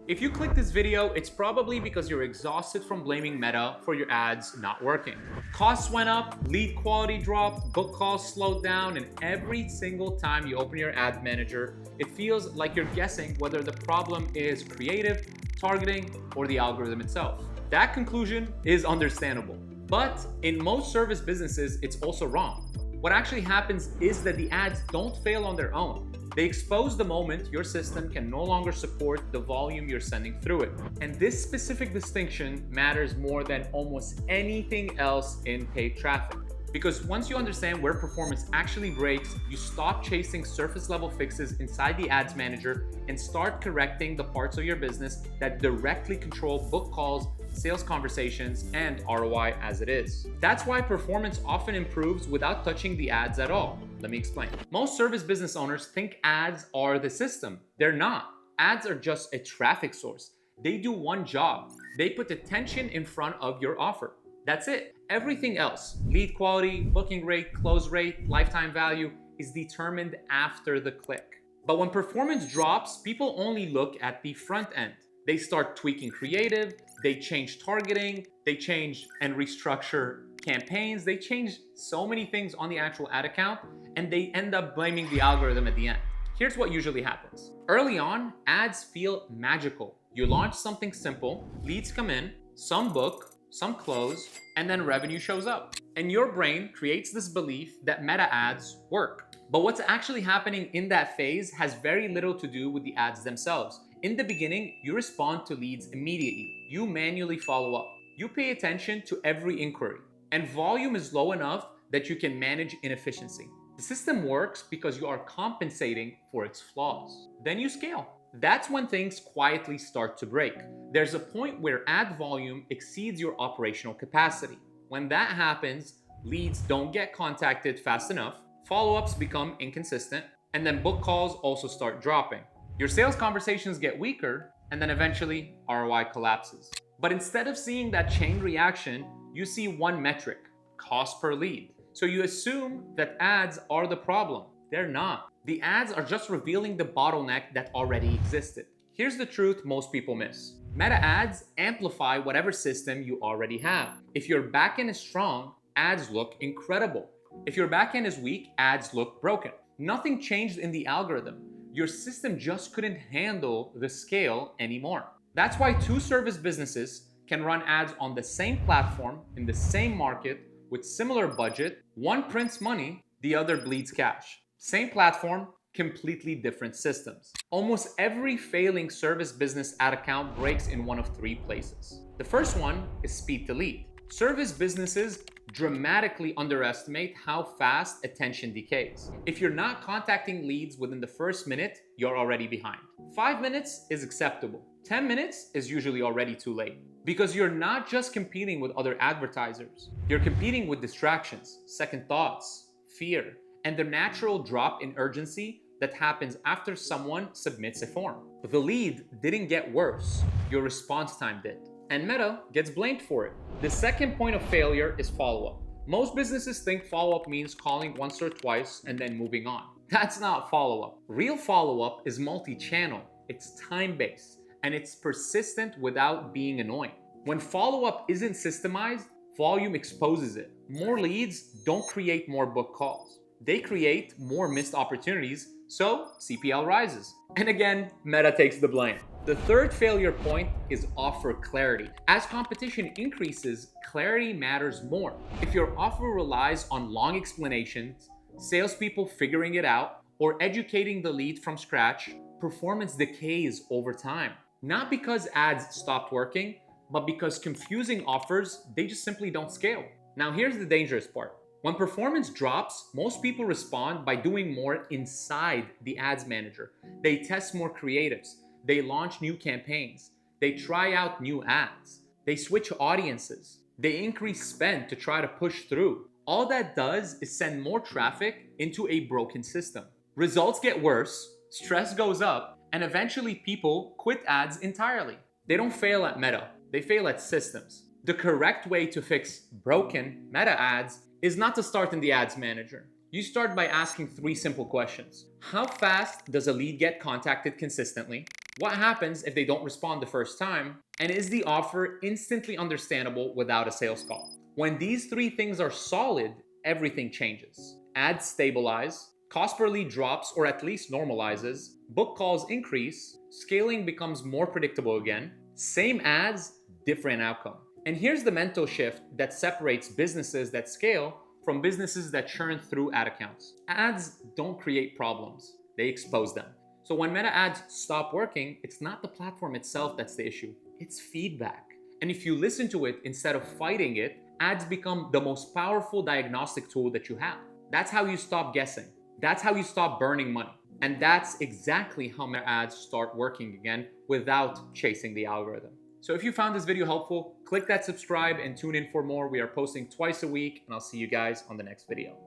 If you click this video, it's probably because you're exhausted from blaming Meta for your ads not working. Costs went up, lead quality dropped, book calls slowed down, and every single time you open your ad manager, it feels like you're guessing whether the problem is creative, targeting, or the algorithm itself. That conclusion is understandable. But in most service businesses, it's also wrong. What actually happens is that the ads don't fail on their own. They expose the moment your system can no longer support the volume you're sending through it. And this specific distinction matters more than almost anything else in paid traffic. Because once you understand where performance actually breaks, you stop chasing surface level fixes inside the ads manager and start correcting the parts of your business that directly control book calls, sales conversations, and ROI as it is. That's why performance often improves without touching the ads at all. Let me explain. Most service business owners think ads are the system. They're not. Ads are just a traffic source. They do one job. They put attention in front of your offer. That's it. Everything else, lead quality, booking rate, close rate, lifetime value, is determined after the click. But when performance drops, people only look at the front end. They start tweaking creative, they change targeting, they change and restructure campaigns, they change so many things on the actual ad account, and they end up blaming the algorithm at the end. Here's what usually happens. Early on, ads feel magical. You launch something simple, leads come in, some book, some close, and then revenue shows up. And your brain creates this belief that meta ads work. But what's actually happening in that phase has very little to do with the ads themselves. In the beginning, you respond to leads immediately. You manually follow up. You pay attention to every inquiry. And volume is low enough that you can manage inefficiency. The system works because you are compensating for its flaws. Then you scale. That's when things quietly start to break. There's a point where ad volume exceeds your operational capacity. When that happens, leads don't get contacted fast enough, follow-ups become inconsistent, and then book calls also start dropping. Your sales conversations get weaker, and then eventually ROI collapses. But instead of seeing that chain reaction, you see one metric, cost per lead. So you assume that ads are the problem. They're not. The ads are just revealing the bottleneck that already existed. Here's the truth most people miss. Meta ads amplify whatever system you already have. If your backend is strong, ads look incredible. If your backend is weak, ads look broken. Nothing changed in the algorithm. Your system just couldn't handle the scale anymore. That's why two service businesses can run ads on the same platform in the same market with similar budget. One prints money, the other bleeds cash. Same platform, completely different systems. Almost every failing service business ad account breaks in one of three places. The first one is speed to lead. Service businesses dramatically underestimate how fast attention decays. If you're not contacting leads within the first minute, you're already behind. 5 minutes is acceptable. 10 minutes is usually already too late. Because you're not just competing with other advertisers. You're competing with distractions, second thoughts, fear, and the natural drop in urgency that happens after someone submits a form. The lead didn't get worse, your response time did. And Meta gets blamed for it. The second point of failure is follow-up. Most businesses think follow-up means calling once or twice and then moving on. That's not follow-up. Real follow-up is multi-channel, it's time-based, and it's persistent without being annoying. When follow-up isn't systemized, volume exposes it. More leads don't create more book calls. They create more missed opportunities, so CPL rises. And again, Meta takes the blame. The third failure point is offer clarity. As competition increases, clarity matters more. If your offer relies on long explanations, salespeople figuring it out, or educating the lead from scratch, performance decays over time. Not because ads stopped working, but because confusing offers, they just simply don't scale. Now here's the dangerous part. When performance drops, most people respond by doing more inside the ads manager. They test more creatives. They launch new campaigns. They try out new ads. They switch audiences. They increase spend to try to push through. All that does is send more traffic into a broken system. Results get worse, stress goes up, and eventually people quit ads entirely. They don't fail at Meta, they fail at systems. The correct way to fix broken Meta ads is not to start in the ads manager. You start by asking 3 simple questions. How fast does a lead get contacted consistently? What happens if they don't respond the first time? And is the offer instantly understandable without a sales call? When these three things are solid, everything changes. Ads stabilize, cost per lead drops or at least normalizes, book calls increase, scaling becomes more predictable again, same ads, different outcome. And here's the mental shift that separates businesses that scale from businesses that churn through ad accounts. Ads don't create problems, they expose them. So when meta ads stop working, it's not the platform itself that's the issue, it's feedback. And if you listen to it instead of fighting it, ads become the most powerful diagnostic tool that you have. That's how you stop guessing. That's how you stop burning money. And that's exactly how meta ads start working again without chasing the algorithm. So if you found this video helpful, click that subscribe and tune in for more. We are posting twice a week, and I'll see you guys on the next video.